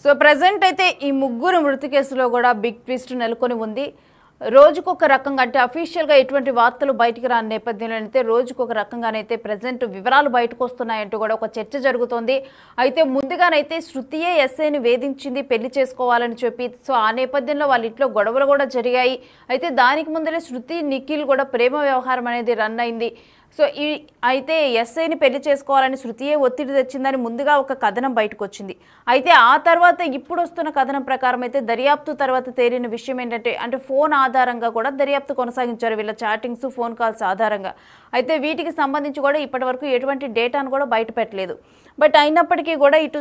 So present అయితే ఈ ముగ్గురు మృతి కేసులో కూడా బిగ్ ట్విస్ట్ నెలకొని ఉంది. రోజుకొక రకంగా అంటే అఫీషియల్గా ఎటువంటి వార్తలు బయటికి రాని నేపథ్యంలో అయితే రోజుకొక రకంగానైతే ప్రెజెంట్ వివరాలు బయటకు వస్తున్నాయంటూ కూడా ఒక చర్చ జరుగుతోంది. అయితే ముందుగానైతే శృతియే ఎస్ఐని వేధించింది పెళ్లి చేసుకోవాలని చెప్పి. సో ఆ నేపథ్యంలో వాళ్ళ ఇంట్లో గొడవలు కూడా జరిగాయి. అయితే దానికి ముందరే శృతి నిఖిల్ కూడా ప్రేమ వ్యవహారం అనేది రన్ అయింది. సో అయితే ఎస్ఐని పెళ్లి చేసుకోవాలని శృతియే ఒత్తిడి తెచ్చిందని ముందుగా ఒక కథనం బయటకు వచ్చింది. అయితే ఆ తర్వాత ఇప్పుడు వస్తున్న కథనం ప్రకారం అయితే దర్యాప్తు తర్వాత తేలిన విషయం ఏంటంటే అంటే ఫోన్ ఆధారంగా కూడా దర్యాప్తు కొనసాగించారు వీళ్ళ చాటింగ్స్ ఫోన్ కాల్స్ ఆధారంగా. అయితే వీటికి సంబంధించి కూడా ఇప్పటి వరకు ఎటువంటి డేటాను కూడా బయట పెట్టలేదు. బట్ అయినప్పటికీ కూడా ఇటు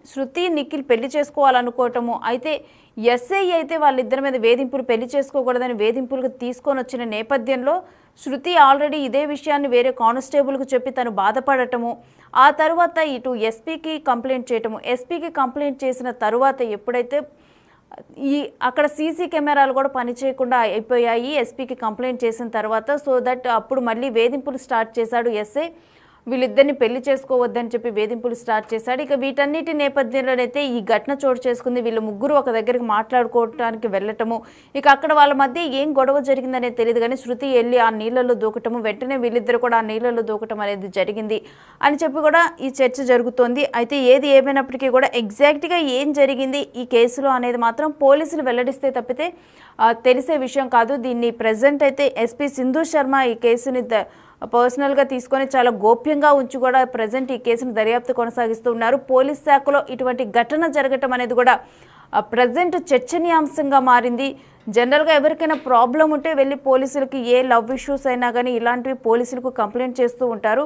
శృతి నిఖిల్ పెళ్లి చేసుకోవాలనుకోవటము, అయితే ఎస్ఐ అయితే వాళ్ళిద్దరి మీద వేధింపులు పెళ్లి చేసుకోకూడదని వేధింపులకు తీసుకొని వచ్చిన నేపథ్యంలో శృతి ఆల్రెడీ ఇదే విషయాన్ని వేరే కానిస్టేబుల్కు చెప్పి తను బాధపడటము, ఆ తర్వాత ఇటు ఎస్పీకి కంప్లైంట్ చేయటము. ఎస్పీకి కంప్లైంట్ చేసిన తర్వాత ఎప్పుడైతే అక్కడ సీసీ కెమెరాలు కూడా పనిచేయకుండా అయిపోయాయి ఎస్పీకి కంప్లైంట్ చేసిన తర్వాత. సో దట్ అప్పుడు మళ్ళీ వేధింపులు స్టార్ట్ చేశాడు ఎస్ఐ. వీళ్ళిద్దరిని పెళ్లి చేసుకోవద్దని చెప్పి వేధింపులు స్టార్ట్ చేశాడు. ఇక వీటన్నిటి నేపథ్యంలోనైతే ఈ ఘటన చోటు చేసుకుంది. వీళ్ళు ముగ్గురు ఒక దగ్గరికి మాట్లాడుకోవటానికి వెళ్ళటము, ఇక అక్కడ వాళ్ళ మధ్య ఏం గొడవ జరిగిందనేది తెలియదు కానీ శృతి వెళ్ళి ఆ నీళ్ళలో దూకటము, వెంటనే వీళ్ళిద్దరు కూడా ఆ నీళ్ళలో దూకటం అనేది జరిగింది అని చెప్పి కూడా ఈ చర్చ జరుగుతోంది. అయితే ఏది ఏమైనప్పటికీ కూడా ఎగ్జాక్ట్గా ఏం జరిగింది ఈ కేసులో అనేది మాత్రం పోలీసులు వెల్లడిస్తే తప్పితే తెలిసే విషయం కాదు. దీన్ని ప్రెజెంట్ అయితే ఎస్పీ సింధు శర్మ ఈ కేసుని పర్సనల్గా తీసుకొని చాలా గోప్యంగా ఉంచి కూడా ప్రజెంట్ ఈ కేసును దర్యాప్తు కొనసాగిస్తూ ఉన్నారు. పోలీస్ శాఖలో ఇటువంటి ఘటన జరగటం అనేది కూడా ప్రజెంట్ చర్చనీయాంశంగా మారింది. జనరల్గా ఎవరికైనా ప్రాబ్లం ఉంటే వెళ్ళి పోలీసులకి ఏ లవ్ ఇష్యూస్ అయినా కానీ ఇలాంటివి పోలీసులకు కంప్లైంట్ చేస్తూ ఉంటారు.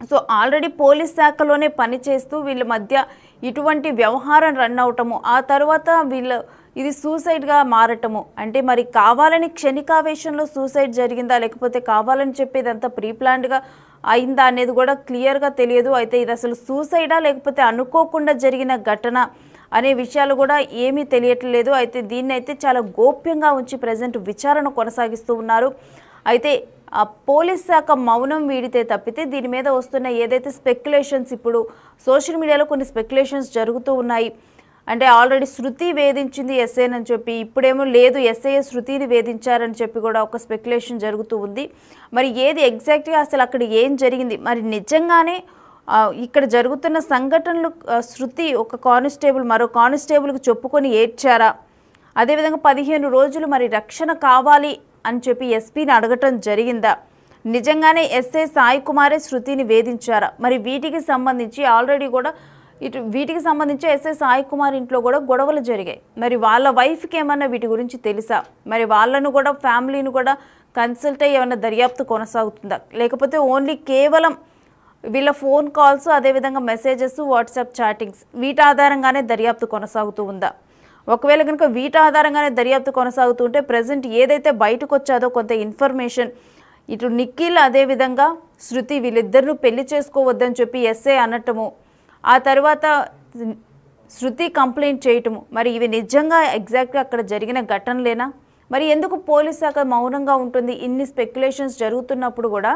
సో ఆల్రెడీ పోలీస్ శాఖలోనే పనిచేస్తూ వీళ్ళ మధ్య ఇటువంటి వ్యవహారం రన్ అవటము, ఆ తర్వాత ఇది సూసైడ్గా మారటము, అంటే మరి కావాలని క్షణికావేశంలో సూసైడ్ జరిగిందా లేకపోతే కావాలని చెప్పేది అంతా ప్రీప్లాన్డ్గా అయిందా అనేది కూడా క్లియర్గా తెలియదు. అయితే ఇది అసలు సూసైడా లేకపోతే అనుకోకుండా జరిగిన ఘటన అనే విషయాలు కూడా ఏమీ తెలియట్లేదు. అయితే దీన్ని అయితే చాలా గోప్యంగా ఉంచి ప్రజెంట్ విచారణ కొనసాగిస్తూ ఉన్నారు. అయితే ఆ పోలీస్ శాఖ మౌనం వీడితే తప్పితే దీని మీద వస్తున్న ఏదైతే స్పెక్యులేషన్స్ ఇప్పుడు సోషల్ మీడియాలో కొన్ని స్పెక్యులేషన్స్ జరుగుతూ ఉన్నాయి. అంటే ఆల్రెడీ శృతి వేధించింది ఎస్ఐని చెప్పి, ఇప్పుడేమో లేదు ఎస్ఐ శృతిని వేధించారని చెప్పి కూడా ఒక స్పెక్యులేషన్ జరుగుతూ ఉంది. మరి ఏది ఎగ్జాక్ట్గా అసలు అక్కడ ఏం జరిగింది, మరి నిజంగానే ఇక్కడ జరుగుతున్న సంఘటనలు శృతి ఒక కానిస్టేబుల్ మరో కానిస్టేబుల్కి చెప్పుకొని ఏడ్చారా, అదేవిధంగా 15 రోజులు మరి రక్షణ కావాలి అని చెప్పి ఎస్పీని అడగటం జరిగిందా, నిజంగానే ఎస్ఐ సాయి కుమారే శృతిని వేధించారా, మరి వీటికి సంబంధించి ఆల్రెడీ కూడా వీటికి సంబంధించి ఎస్ఐ సాయి కుమార్ ఇంట్లో కూడా గొడవలు జరిగాయి. మరి వాళ్ళ వైఫ్కి ఏమన్నా వీటి గురించి తెలుసా, మరి వాళ్ళను కూడా ఫ్యామిలీని కూడా కన్సల్ట్ అయ్యి ఏమన్నా దర్యాప్తు కొనసాగుతుందా, లేకపోతే ఓన్లీ కేవలం వీళ్ళ ఫోన్ కాల్స్ అదేవిధంగా మెసేజెస్ వాట్సాప్ చాటింగ్స్ వీటి ఆధారంగానే దర్యాప్తు కొనసాగుతూ ఉందా? ఒకవేళ కనుక వీటి ఆధారంగానే దర్యాప్తు కొనసాగుతుంటే ప్రజెంట్ ఏదైతే బయటకు వచ్చాదో కొంత ఇన్ఫర్మేషన్ ఇటు నిఖిల్ అదేవిధంగా శృతి వీళ్ళిద్దరిని పెళ్లి చేసుకోవద్దని చెప్పి ఎస్ఐ అనటము, ఆ తర్వాత శృతి కంప్లైంట్ చేయటము, మరి ఇవి నిజంగా ఎగ్జాక్ట్గా అక్కడ జరిగిన ఘటనలేనా? మరి ఎందుకు పోలీస్ శాఖ మౌనంగా ఉంటుంది? ఇన్ని స్పెక్యులేషన్స్ జరుగుతున్నప్పుడు కూడా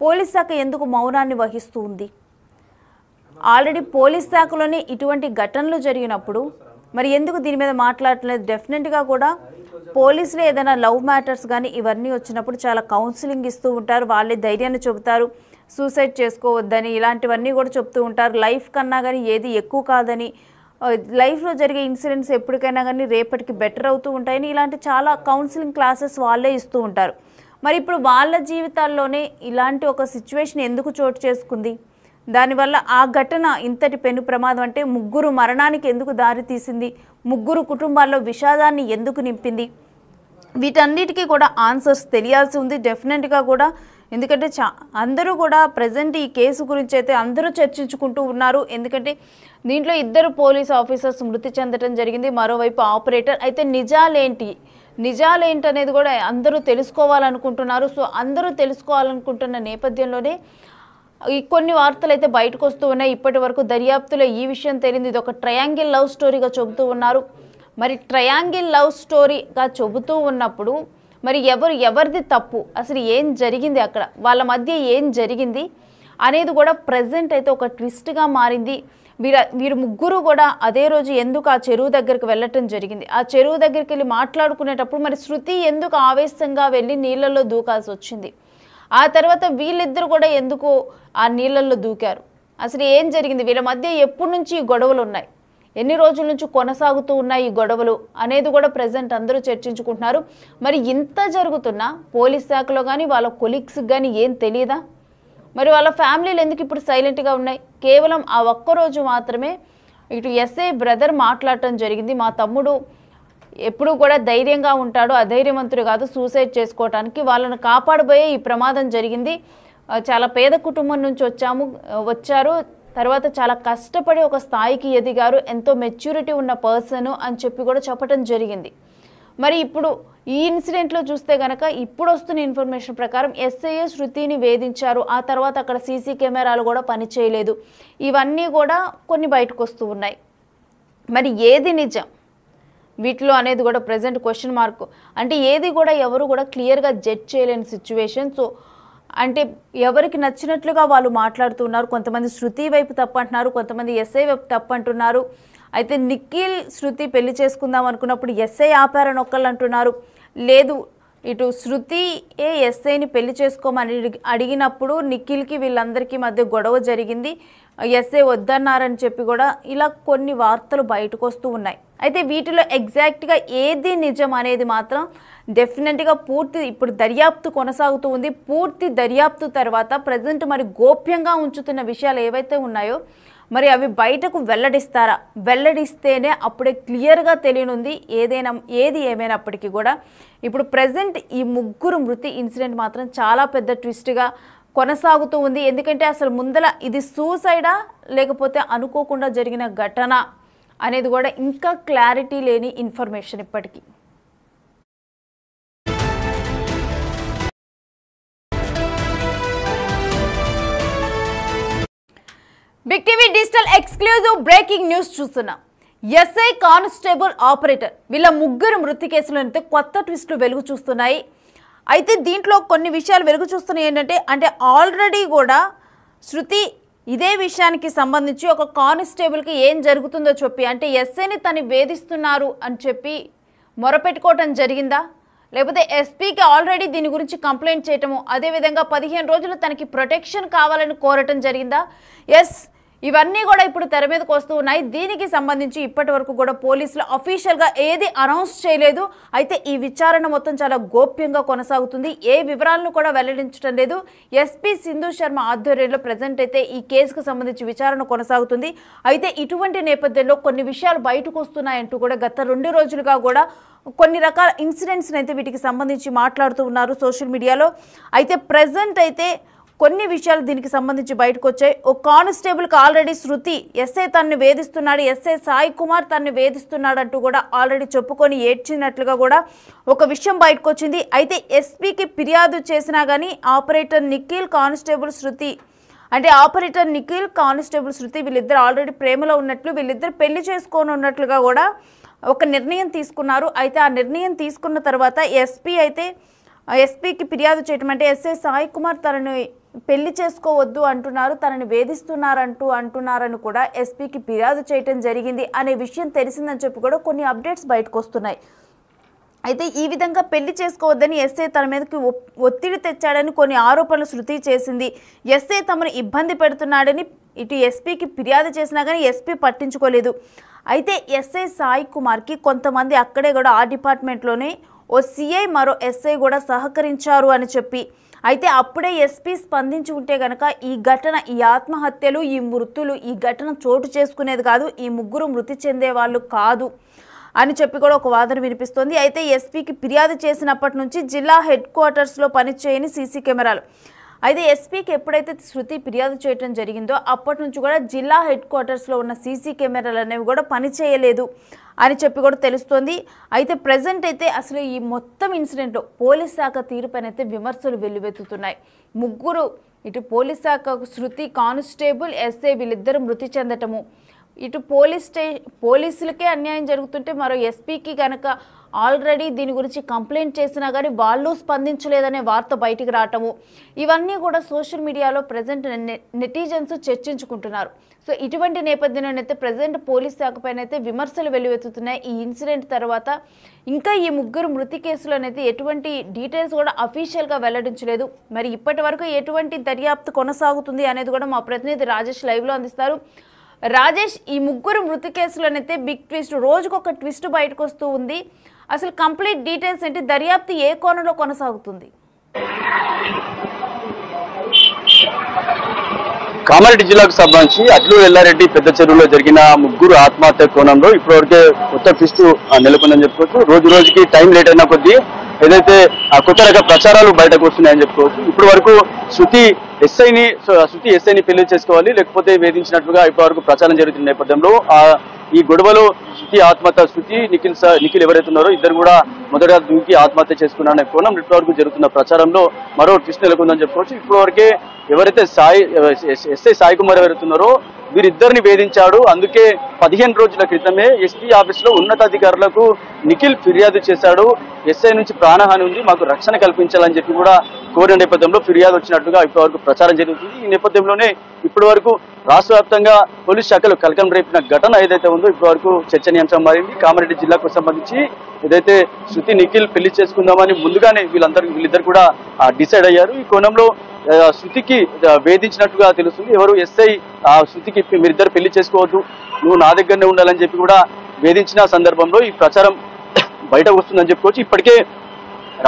పోలీస్ శాఖ ఎందుకు మౌనాన్ని వహిస్తూ ఉంది? ఆల్రెడీ పోలీస్ శాఖలోనే ఇటువంటి ఘటనలు జరిగినప్పుడు మరి ఎందుకు దీని మీద మాట్లాడలేదు? డెఫినెట్గా కూడా పోలీసులు ఏదైనా లవ్ మ్యాటర్స్ కానీ ఇవన్నీ వచ్చినప్పుడు చాలా కౌన్సిలింగ్ ఇస్తూ ఉంటారు, వాళ్ళే ధైర్యాన్ని చెబుతారు, సూసైడ్ చేసుకోవద్దని ఇలాంటివన్నీ కూడా చెప్తూ ఉంటారు. లైఫ్ కన్నా కానీ ఏది ఎక్కువ కాదని, లైఫ్లో జరిగే ఇన్సిడెంట్స్ ఎప్పటికైనా కానీ రేపటికి బెటర్ అవుతూ ఉంటాయని ఇలాంటి చాలా కౌన్సిలింగ్ క్లాసెస్ వాళ్ళే ఇస్తూ ఉంటారు. మరి ఇప్పుడు వాళ్ళ జీవితాల్లోనే ఇలాంటి ఒక సిచ్యువేషన్ ఎందుకు చోటు చేసుకుంది? దానివల్ల ఆ ఘటన ఇంతటి పెను ప్రమాదం అంటే ముగ్గురు మరణానికి ఎందుకు దారి తీసింది, ముగ్గురు కుటుంబాల్లో విషాదాన్ని ఎందుకు నింపింది? వీటన్నిటికీ కూడా ఆన్సర్స్ తెలియాల్సి ఉంది డెఫినెట్గా కూడా. ఎందుకంటే అందరూ కూడా ప్రజెంట్ ఈ కేసు గురించి అయితే అందరూ చర్చించుకుంటూ ఉన్నారు. ఎందుకంటే దీంట్లో 2 పోలీస్ ఆఫీసర్స్ మృతి చెందడం జరిగింది, మరోవైపు ఆపరేటర్. అయితే నిజాలేంటి అనేది కూడా అందరూ తెలుసుకోవాలనుకుంటున్నారు. సో అందరూ తెలుసుకోవాలనుకుంటున్న నేపథ్యంలోనే ఈ కొన్ని వార్తలు అయితే బయటకు వస్తూ ఉన్నాయి. ఇప్పటి వరకు దర్యాప్తులో ఈ విషయం తెలియదు, ఇది ఒక ట్రయాంగిల్ లవ్ స్టోరీగా చెబుతూ ఉన్నారు. మరి ట్రయాంగిల్ లవ్ స్టోరీగా చెబుతూ ఉన్నప్పుడు మరి ఎవరిది తప్పు, అసలు ఏం జరిగింది, అక్కడ వాళ్ళ మధ్య ఏం జరిగింది, అనేది కూడా ప్రజెంట్ అయితే ఒక ట్విస్ట్గా మారింది. వీరు ముగ్గురు కూడా అదే రోజు ఎందుకు ఆ చెరువు దగ్గరికి వెళ్ళటం జరిగింది, ఆ చెరువు దగ్గరికి వెళ్ళి మాట్లాడుకునేటప్పుడు మరి శృతి ఎందుకు ఆవేశంగా వెళ్ళి నీళ్ళల్లో దూకాల్సి వచ్చింది, ఆ తర్వాత వీళ్ళిద్దరు కూడా ఎందుకు ఆ నీళ్ళల్లో దూకారు, అసలు ఏం జరిగింది, వీళ్ళ మధ్య ఎప్పటి నుంచి ఈ గొడవలు ఉన్నాయి, ఎన్ని రోజుల నుంచి కొనసాగుతూ ఉన్నాయి ఈ గొడవలు అనేది కూడా ప్రజెంట్ అందరూ చర్చించుకుంటున్నారు. మరి ఇంత జరుగుతున్నా పోలీస్ శాఖలో కానీ వాళ్ళ కొలీగ్స్కి కానీ ఏం తెలియదా, మరి వాళ్ళ ఫ్యామిలీలు ఎందుకు ఇప్పుడు సైలెంట్గా ఉన్నాయి? కేవలం ఆ ఒక్కరోజు మాత్రమే ఇటు ఎస్ఐ బ్రదర్ మాట్లాడటం జరిగింది, మా తమ్ముడు ఎప్పుడు కూడా ధైర్యంగా ఉంటాడు, అధైర్యవంతుడు కాదు, సూసైడ్ చేసుకోవటానికి వాళ్ళను కాపాడబోయే ఈ ప్రమాదం జరిగింది, చాలా పేద కుటుంబం నుంచి వచ్చారు, తర్వాత చాలా కష్టపడి ఒక స్థాయికి ఎదిగారు, ఎంతో మెచ్యూరిటీ ఉన్న పర్సన్ అని చెప్పి కూడా చెప్పడం జరిగింది. మరి ఇప్పుడు ఈ ఇన్సిడెంట్లో చూస్తే కనుక ఇప్పుడు వస్తున్న ఇన్ఫర్మేషన్ ప్రకారం ఎస్ఐ శృతిని వేధించారు, ఆ తర్వాత అక్కడ సీసీ కెమెరాలు కూడా పనిచేయలేదు, ఇవన్నీ కూడా కొన్ని బయటకు వస్తూ ఉన్నాయి. మరి ఏది నిజం వీటిలో అనేది కూడా ప్రజెంట్ క్వశ్చన్ మార్క్. అంటే ఏది కూడా ఎవరు కూడా క్లియర్గా జడ్జ్ చేయలేని సిచ్యువేషన్. సో అంటే ఎవరికి నచ్చినట్లుగా వాళ్ళు మాట్లాడుతున్నారు, కొంతమంది శృతి వైపు తప్పు అంటున్నారు, కొంతమంది ఎస్ఐ వైపు తప్పు అంటున్నారు. అయితే నిఖిల్ శృతి పెళ్లి చేసుకుందాం అనుకున్నప్పుడు ఎస్ఐ ఆపారని ఒకళ్ళు అంటున్నారు, లేదు ఇటు శృతి ఎస్ఐని పెళ్లి చేసుకోమని అడిగినప్పుడు నిఖిల్కి వీళ్ళందరికీ మధ్య గొడవ జరిగింది, ఎస్ఐ వద్దన్నారని చెప్పి కూడా ఇలా కొన్ని వార్తలు బయటకు వస్తూ ఉన్నాయి. అయితే వీటిలో ఎగ్జాక్ట్గా ఏది నిజం అనేది మాత్రం డెఫినెట్గా పూర్తి ఇప్పుడు దర్యాప్తు కొనసాగుతూ ఉంది. పూర్తి దర్యాప్తు తర్వాత ప్రజెంట్ మరి గోప్యంగా ఉంచుతున్న విషయాలు ఏవైతే ఉన్నాయో మరి అవి బయటకు వెల్లడిస్తారా, వెల్లడిస్తేనే అప్పుడే క్లియర్గా తెలియనుంది ఏది ఏమైనప్పటికీ కూడా. ఇప్పుడు ప్రజెంట్ ఈ ముగ్గురు మృతి ఇన్సిడెంట్ మాత్రం చాలా పెద్ద ట్విస్ట్గా కొనసాగుతూ ఉంది. ఎందుకంటే అసలు ముందల ఇది సూసైడా లేకపోతే అనుకోకుండా జరిగిన ఘటన అనేది కూడా ఇంకా క్లారిటీ లేని ఇన్ఫర్మేషన్ ఇప్పటికీ. Big TV digital exclusive breaking news చూస్తున్నాం. ఎస్ఐ కానిస్టేబుల్ ఆపరేటర్ వీళ్ళ ముగ్గురు మృతి కేసులతో కొత్త ట్విస్టులు వెలుగు చూస్తున్నాయి. అయితే దీంట్లో కొన్ని విషయాలు వెలుగు చూస్తున్నాయి ఏంటంటే ఆల్రెడీ కూడా శృతి ఇదే విషయానికి సంబంధించి ఒక కానిస్టేబుల్కి ఏం జరుగుతుందో చెప్పి అంటే ఎస్ఐని తను వేధిస్తున్నారు అని చెప్పి మొరపెట్టుకోవటం జరిగిందా, లేకపోతే ఎస్పీకి ఆల్రెడీ దీని గురించి కంప్లైంట్ చేయటము, అదేవిధంగా 15 రోజులు తనకి ప్రొటెక్షన్ కావాలని కోరటం జరిగిందా? ఎస్, ఇవన్నీ కూడా ఇప్పుడు తెర మీదకి వస్తూ ఉన్నాయి. దీనికి సంబంధించి ఇప్పటి వరకు కూడా పోలీసులు అఫీషియల్గా ఏది అనౌన్స్ చేయలేదు. అయితే ఈ విచారణ మొత్తం చాలా గోప్యంగా కొనసాగుతుంది, ఏ వివరాలను కూడా వెల్లడించడం లేదు. ఎస్పీ సింధు శర్మ ఆధ్వర్యంలో ప్రజెంట్ అయితే ఈ కేసుకు సంబంధించి విచారణ కొనసాగుతుంది. అయితే ఇటువంటి నేపథ్యంలో కొన్ని విషయాలు బయటకు వస్తున్నాయంటూ కూడా గత 2 రోజులుగా కూడా కొన్ని రకాల ఇన్సిడెంట్స్ని అయితే వీటికి సంబంధించి మాట్లాడుతూ ఉన్నారు సోషల్ మీడియాలో. అయితే ప్రజెంట్ అయితే కొన్ని విషయాలు దీనికి సంబంధించి బయటకు వచ్చాయి. ఓ కానిస్టేబుల్కి ఆల్రెడీ శృతి ఎస్ఐ తనని వేధిస్తున్నాడు, ఎస్ఐ సాయి కుమార్ తనని వేధిస్తున్నాడు అంటూ కూడా ఆల్రెడీ చెప్పుకొని ఏడ్చినట్లుగా కూడా ఒక విషయం బయటకు వచ్చింది. అయితే ఎస్పీకి ఫిర్యాదు చేసినా కానీ ఆపరేటర్ నిఖిల్ కానిస్టేబుల్ శృతి అంటే ఆపరేటర్ నిఖిల్ కానిస్టేబుల్ శృతి వీళ్ళిద్దరు ఆల్రెడీ ప్రేమలో ఉన్నట్లు, వీళ్ళిద్దరు పెళ్లి చేసుకొని ఉన్నట్లుగా కూడా ఒక నిర్ణయం తీసుకున్నారు. అయితే ఆ నిర్ణయం తీసుకున్న తర్వాత ఎస్పీకి ఫిర్యాదు చేయటం అంటే ఎస్ఐ సాయి కుమార్ తనని పెళ్లి చేసుకోవద్దు అంటున్నారు, తనని అంటున్నారని కూడా ఎస్పీకి ఫిర్యాదు చేయటం జరిగింది అనే విషయం తెలిసిందని చెప్పి కూడా కొన్ని అప్డేట్స్ బయటకు వస్తున్నాయి. అయితే ఈ విధంగా పెళ్లి చేసుకోవద్దని ఎస్ఐ తన మీదకి ఒత్తిడి తెచ్చాడని కొన్ని ఆరోపణలు శృతి చేసింది. ఎస్ఐ తమను ఇబ్బంది పెడుతున్నాడని ఇటు ఎస్పీకి ఫిర్యాదు చేసినా కానీ ఎస్పీ పట్టించుకోలేదు. అయితే ఎస్ఐ సాయి కుమార్కి కొంతమంది అక్కడే కూడా ఆ డిపార్ట్మెంట్లోనే ఓ సిఐ మరో ఎస్ఐ కూడా సహకరించారు అని చెప్పి అయితే అప్పుడే ఎస్పీ స్పందించి ఉంటే కనుక ఈ ఘటన, ఈ ఆత్మహత్యలు, ఈ మృతులు, ఈ ఘటన చోటు చేసుకునేది కాదు, ఈ ముగ్గురు మృతి చెందే వాళ్ళు కాదు అని చెప్పి కూడా ఒక వాదన వినిపిస్తోంది. అయితే ఎస్పీకి ఫిర్యాదు చేసినప్పటి నుంచి జిల్లా హెడ్ క్వార్టర్స్లో పనిచేయని సీసీ కెమెరాలు, అయితే ఎస్పీకి ఎప్పుడైతే శృతి ఫిర్యాదు చేయడం జరిగిందో అప్పటి నుంచి కూడా జిల్లా హెడ్ క్వార్టర్స్లో ఉన్న సీసీ కెమెరాలు అనేవి కూడా పనిచేయలేదు అని చెప్పి కూడా తెలుస్తోంది. అయితే ప్రజెంట్ అయితే అసలు ఈ మొత్తం ఇన్సిడెంట్లో పోలీస్ శాఖ తీరుపైనైతే విమర్శలు వెల్లువెత్తుతున్నాయి. ముగ్గురు ఇటు పోలీస్ శాఖ శృతి కానిస్టేబుల్ ఎస్ఐ వీళ్ళిద్దరు మృతి చెందటము, ఇటు పోలీసులకే అన్యాయం జరుగుతుంటే మరో ఎస్పీకి కనుక ఆల్రెడీ దీని గురించి కంప్లైంట్ చేసినా కానీ వాళ్ళు స్పందించలేదనే వార్త బయటికి రావటము, ఇవన్నీ కూడా సోషల్ మీడియాలో ప్రజెంట్ నెటిజన్స్ చర్చించుకుంటున్నారు. సో ఇటువంటి నేపథ్యంలోనైతే ప్రజెంట్ పోలీస్ శాఖ పైన అయితే విమర్శలు వెల్లువెత్తుతున్నాయి. ఈ ఇన్సిడెంట్ తర్వాత ఇంకా ఈ ముగ్గురు మృతి కేసులోనైతే ఎటువంటి డీటెయిల్స్ కూడా అఫీషియల్గా వెల్లడించలేదు. మరి ఇప్పటి వరకు ఎటువంటి దర్యాప్తు కొనసాగుతుంది అనేది కూడా మా ప్రతినిధి రాజేష్ లైవ్లో అందిస్తారు. రాజేష్, ఈ ముగ్గురు మృతి కేసులోనైతే బిగ్ ట్విస్ట్, రోజుకొక ట్విస్ట్ బయటకు వస్తూ ఉంది. అసలు కంప్లీట్ డీటెయిల్స్ ఏంటి, దర్యాప్తు ఏ కోణంలో కొనసాగుతుంది? కామారెడ్డి జిల్లాకు సంబంధించి అడ్లూరు ఎల్లారెడ్డి పెద్ద చెరువులో జరిగిన ముగ్గురు ఆత్మహత్య కోణంలో ఇప్పటివరకే కొత్త ట్విస్ట్ నెలకొందని చెప్పుకోవచ్చు. రోజు రోజుకి టైం లేట్ అయిన కొద్దీ ఏదైతే కొత్త రక ప్రచారాలు బయటకు వస్తున్నాయని చెప్పుకోవచ్చు. ఇప్పటి వరకు శృతి ఎస్ఐని పెళ్లి చేసుకోవాలి లేకపోతే వేధించినట్లుగా ఇప్పటి వరకు ప్రచారం జరుగుతున్న నేపథ్యంలో ఈ గొడవలో శృతి నిఖిల్ ఎవరైతే ఉన్నారో ఇద్దరు కూడా మొదట దూకి ఆత్మహత్య చేసుకున్నారనే కోణం ఇప్పటి వరకు జరుగుతున్న ప్రచారంలో మరో ట్విస్ట్ నెలకొందని చెప్పుకోవచ్చు. ఇప్పటి వరకే ఎవరైతే ఎస్ఐ సాయి కుమార్ ఎవరైతే ఉన్నారో వీరిద్దరిని వేధించాడు, అందుకే 15 రోజుల క్రితమే ఎస్పీ ఆఫీసులో ఉన్నతాధికారులకు నిఖిల్ ఫిర్యాదు చేశాడు. ఎస్ఐ నుంచి ప్రాణహాని ఉంది, మాకు రక్షణ కల్పించాలని చెప్పి కూడా కోరిన నేపథ్యంలో ఫిర్యాదు వచ్చినట్టుగా ఇప్పటివరకు ప్రచారం జరుగుతుంది. ఈ నేపథ్యంలోనే ఇప్పటి వరకు రాష్ట్ర వ్యాప్తంగా పోలీస్ శాఖలు కలకలం రేపిన ఘటన ఏదైతే ఉందో ఇప్పటివరకు చర్చనీయాంశం మారింది. కామారెడ్డి జిల్లాకు సంబంధించి ఏదైతే శృతి నిఖిల్ పెళ్లి చేసుకుందామని ముందుగానే వీళ్ళిద్దరు కూడా డిసైడ్ అయ్యారు. ఈ కోణంలో శృతికి వేధించినట్టుగా తెలుస్తుంది. ఎవరు ఎస్ఐ శృతికి మీరిద్దరు పెళ్లి చేసుకోవద్దు, నువ్వు నా దగ్గరనే ఉండాలని చెప్పి కూడా వేధించిన సందర్భంలో ఈ ప్రచారం బయటకు వస్తుందని చెప్పుకోవచ్చు. ఇప్పటికే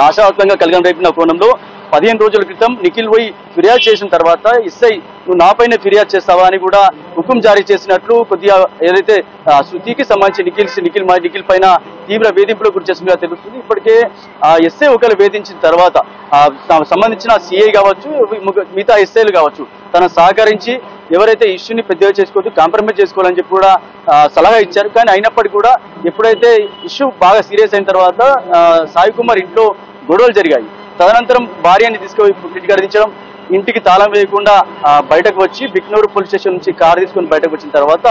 రాష్ట్ర వ్యాప్తంగా కలకలం రేపిన కోణంలో 15 రోజుల క్రితం నిఖిల్ పోయి ఫిర్యాదు చేసిన తర్వాత ఎస్ఐ నువ్వు నాపైనే ఫిర్యాదు చేస్తావా అని కూడా హుకుం జారీ చేసినట్లు కొద్దిగా ఏదైతే శృతికి సంబంధించి నిఖిల్ పైన తీవ్ర వేధింపులకు గురి చేసినట్టుగా తెలుస్తుంది. ఇప్పటికే ఎస్ఐ ఒకరు వేధించిన తర్వాత సంబంధించిన సిఐ కావచ్చు మిగతా ఎస్ఐలు కావచ్చు తన సహకరించి ఎవరైతే ఇష్యూని పెద్దగా చేసుకోవద్దు, కాంప్రమైజ్ చేసుకోవాలని చెప్పి కూడా సలహా ఇచ్చారు. కానీ అయినప్పటికీ కూడా ఎప్పుడైతే ఇష్యూ బాగా సీరియస్ అయిన తర్వాత సాయి కుమార్ ఇంట్లో గొడవలు జరిగాయి. తదనంతరం భార్యని తీసుకుపోయి ఇంటికి అడిగించడం, ఇంటికి తాళం వేయకుండా బయటకు వచ్చి బిక్నూరు పోలీస్ స్టేషన్ నుంచి కారు తీసుకొని బయటకు వచ్చిన తర్వాత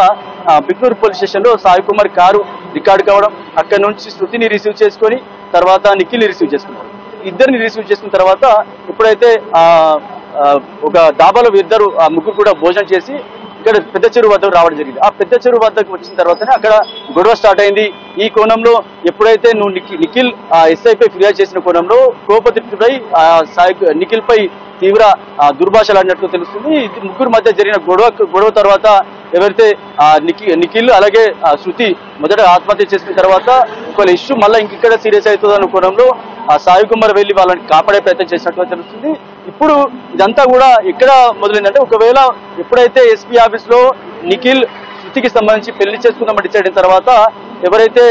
బిక్నూరు పోలీస్ స్టేషన్ లో సాయి కుమార్ కారు రికార్డు కావడం, అక్కడ నుంచి శృతిని రిసీవ్ చేసుకొని తర్వాత నిఖిల్ని రిసీవ్ చేసుకున్నారు. ఇద్దరిని రిసీవ్ చేసుకున్న తర్వాత ఎప్పుడైతే ఒక డాబాలో ఇద్దరు ముగ్గురు కూడా భోజనం చేసి ఇక్కడ పెద్ద చెరువు వద్దకు రావడం జరిగింది. ఆ పెద్ద చెరువు వద్దకు వచ్చిన తర్వాతనే అక్కడ గొడవ స్టార్ట్ అయింది. ఈ కోణంలో ఎప్పుడైతే నువ్వు నిఖిల్ ఎస్ఐపై ఫిర్యాదు చేసిన కోణంలో కోపతిట్టుపై నిఖిల్ పై తీవ్ర దుర్భాషలాడినట్లు తెలుస్తుంది. ముగ్గురు మధ్య జరిగిన గొడవ తర్వాత ఎవరైతే నిఖిల్ అలాగే శృతి మొదట ఆత్మహత్య చేసిన తర్వాత ఒకవేళ ఇష్యూ మళ్ళీ ఇంకెక్కడ సీరియస్ అవుతుంది అన్న కోణంలో సాయి కుమార్ వెళ్లి వాళ్ళని కాపాడే ప్రయత్నం చేసినట్టుగా తెలుస్తుంది. ఇప్పుడు ఇదంతా కూడా ఎక్కడ మొదలైందంటే ఒకవేళ ఎప్పుడైతే ఎస్పీ ఆఫీస్ లో నిఖిల్ శృతికి సంబంధించి పెళ్లి చేసుకుందామని డిసైడ్ అయిన తర్వాత ఎవరైతే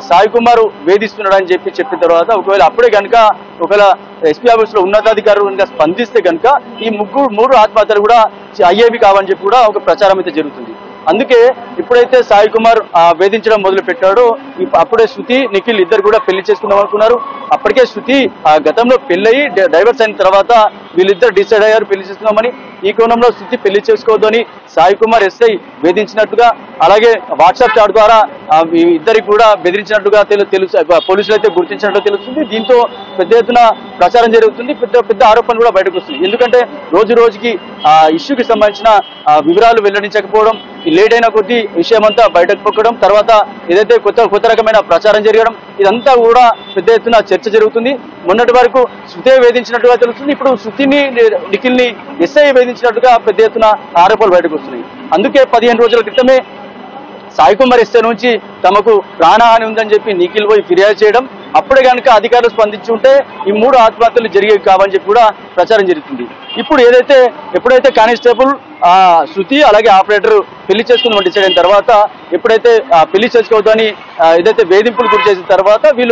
సాయి కుమార్ వేధిస్తున్నాడని చెప్పిన తర్వాత ఒకవేళ అప్పుడే కనుక ఒకవేళ ఎస్పీ ఆఫీస్ లో ఉన్నతాధికారులు కనుక స్పందిస్తే కనుక ఈ మూడు ఆత్మహత్యలు కూడా అయ్యేవి కావని చెప్పి కూడా ఒక ప్రచారం అయితే జరుగుతుంది. అందుకే ఇప్పుడైతే సాయి కుమార్ వేధించడం మొదలు పెట్టాడో అప్పుడే శృతి నిఖిల్ ఇద్దరు కూడా పెళ్లి చేసుకుందాం అనుకున్నారు. అప్పటికే శృతి గతంలో పెళ్ళయి డైవర్స్ అయిన తర్వాత వీళ్ళిద్దరు డిసైడ్ అయ్యారు పెళ్లి చేసుకుందామని. ఈ కోణంలో శృతి పెళ్లి చేసుకోవద్దని సాయి కుమార్ ఎస్ఐ వేధించినట్టుగా అలాగే వాట్సాప్ చాట్ ద్వారా ఇద్దరికి కూడా బెదిరించినట్టుగా పోలీసులు అయితే గుర్తించినట్టు తెలుస్తుంది. దీంతో పెద్ద ఎత్తున ప్రచారం జరుగుతుంది, పెద్ద ఆరోపణలు కూడా బయటకు వస్తుంది. ఎందుకంటే రోజు రోజుకి ఇష్యూకి సంబంధించిన వివరాలు వెల్లడించకపోవడం, లేట్ అయిన కొద్దీ విషయం అంతా బయటకు పొక్కడం, తర్వాత ఏదైతే కొత్త రకమైన ప్రచారం జరగడం, ఇదంతా కూడా పెద్ద ఎత్తున చర్చ జరుగుతుంది. మొన్నటి వరకు శృతి వేధించినట్టుగా తెలుస్తుంది, ఇప్పుడు శృతిని నిఖిల్ని ఎస్ఐ వేధించినట్టుగా పెద్ద ఎత్తున ఆరోపణలు బయటకు వస్తున్నాయి. అందుకే 15 రోజుల క్రితమే సాయి కుమార్ ఎస్ఐ నుంచి తమకు ప్రాణహాని ఉందని చెప్పి నిఖిల్ పోయి ఫిర్యాదు చేయడం, అప్పుడే కనుక అధికారులు స్పందించి ఉంటే ఈ 3 ఆత్మహత్యలు జరిగేవి కావని చెప్పి కూడా ప్రచారం జరుగుతుంది. ఇప్పుడు ఎప్పుడైతే కానిస్టేబుల్ శృతి అలాగే ఆపరేటర్ పెళ్లి చేసుకుందామని డిసైడ్ అయిన తర్వాత ఎప్పుడైతే పెళ్లి చేసుకోవద్దని ఏదైతే వేధింపులు గురి చేసిన తర్వాత వీళ్ళు